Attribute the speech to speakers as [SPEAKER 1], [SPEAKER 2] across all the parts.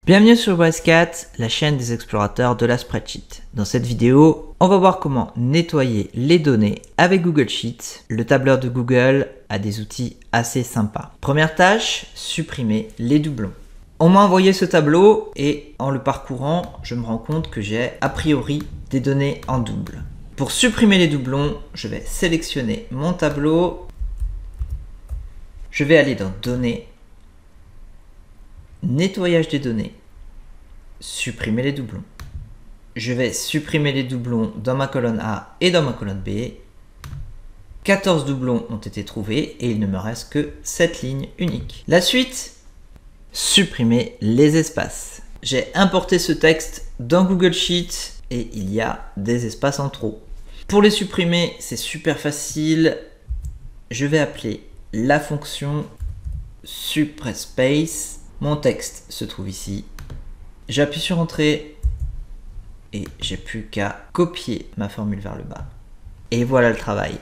[SPEAKER 1] Bienvenue sur WSCat, la chaîne des explorateurs de la spreadsheet. Dans cette vidéo, on va voir comment nettoyer les données avec Google Sheets. Le tableur de Google a des outils assez sympas. Première tâche, supprimer les doublons. On m'a envoyé ce tableau et en le parcourant, je me rends compte que j'ai a priori des données en double. Pour supprimer les doublons, je vais sélectionner mon tableau. Je vais aller dans Données, Nettoyage des données, supprimer les doublons. Je vais supprimer les doublons dans ma colonne A et dans ma colonne B. 14 doublons ont été trouvés et il ne me reste que 7 lignes uniques. La suite, supprimer les espaces. J'ai importé ce texte dans Google Sheets et il y a des espaces en trop. Pour les supprimer, c'est super facile. Je vais appeler la fonction suppressSpace. Mon texte se trouve ici. J'appuie sur Entrée et j'ai plus qu'à copier ma formule vers le bas. Et voilà le travail.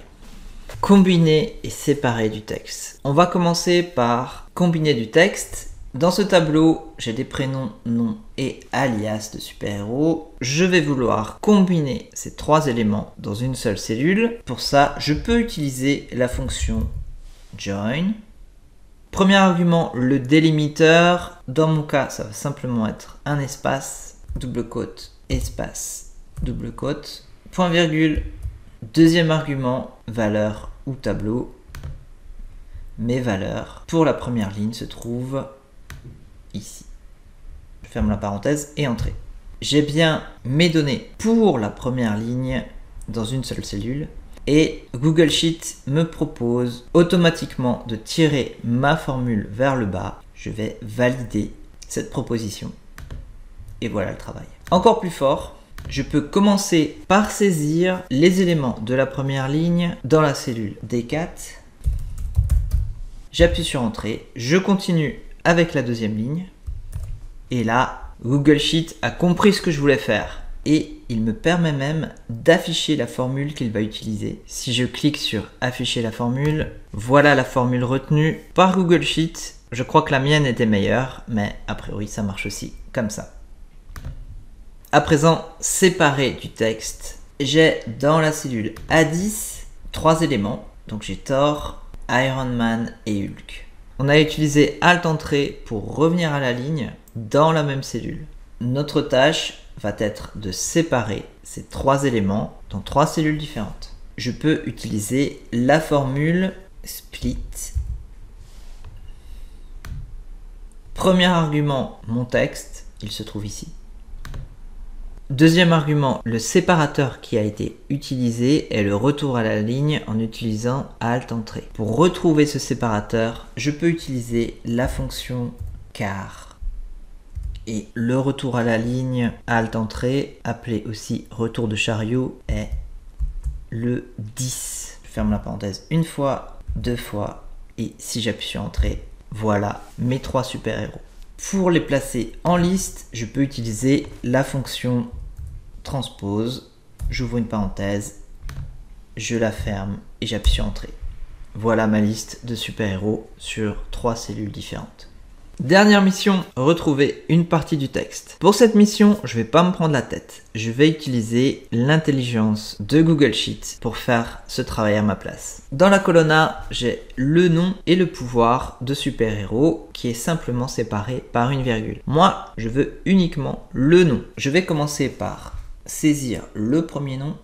[SPEAKER 1] Combiner et séparer du texte. On va commencer par combiner du texte. Dans ce tableau, j'ai des prénoms, noms et alias de super-héros. Je vais vouloir combiner ces trois éléments dans une seule cellule. Pour ça, je peux utiliser la fonction join. Premier argument, le délimiteur. Dans mon cas, ça va simplement être un espace, double quote, espace, double quote, point virgule. Deuxième argument, valeur ou tableau. Mes valeurs pour la première ligne se trouvent ici. Je ferme la parenthèse et Entrée. J'ai bien mes données pour la première ligne dans une seule cellule. Et Google Sheets me propose automatiquement de tirer ma formule vers le bas. Je vais valider cette proposition. Et voilà le travail. Encore plus fort, je peux commencer par saisir les éléments de la première ligne dans la cellule D4. J'appuie sur Entrée. Je continue avec la deuxième ligne. Et là, Google Sheets a compris ce que je voulais faire. Et il me permet même d'afficher la formule qu'il va utiliser. Si je clique sur afficher la formule, voilà la formule retenue par Google Sheets. Je crois que la mienne était meilleure, mais a priori ça marche aussi comme ça. À présent, séparer du texte. J'ai dans la cellule A10 trois éléments. Donc j'ai Thor, Iron Man et Hulk. On a utilisé Alt Entrée pour revenir à la ligne dans la même cellule. Notre tâche va être de séparer ces trois éléments dans trois cellules différentes. Je peux utiliser la formule split. Premier argument, mon texte, il se trouve ici. Deuxième argument, le séparateur qui a été utilisé est le retour à la ligne en utilisant Alt Entrée. Pour retrouver ce séparateur, je peux utiliser la fonction char. Et le retour à la ligne Alt Entrée, appelé aussi retour de chariot, est le 10. Je ferme la parenthèse une fois, deux fois, et si j'appuie sur Entrée, voilà mes trois super-héros. Pour les placer en liste, je peux utiliser la fonction transpose. J'ouvre une parenthèse, je la ferme et j'appuie sur Entrée. Voilà ma liste de super-héros sur trois cellules différentes. Dernière mission, retrouver une partie du texte. Pour cette mission, je ne vais pas me prendre la tête. Je vais utiliser l'intelligence de Google Sheets pour faire ce travail à ma place. Dans la colonne A, j'ai le nom et le pouvoir de super-héros qui est simplement séparé par une virgule. Moi, je veux uniquement le nom. Je vais commencer par saisir le premier nom,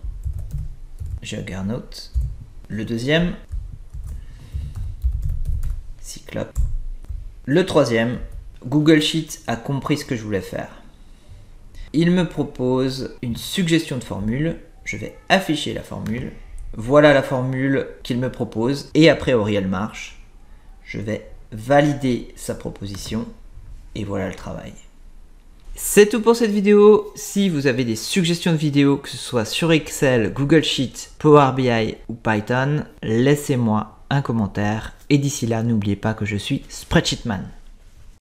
[SPEAKER 1] Juggernaut, le deuxième, Cyclope. Le troisième, Google Sheets a compris ce que je voulais faire. Il me propose une suggestion de formule. Je vais afficher la formule. Voilà la formule qu'il me propose et a priori elle marche. Je vais valider sa proposition et voilà le travail. C'est tout pour cette vidéo. Si vous avez des suggestions de vidéos, que ce soit sur Excel, Google Sheets, Power BI ou Python, laissez-moi un commentaire. Et d'ici là, n'oubliez pas que je suis Spreadsheetman.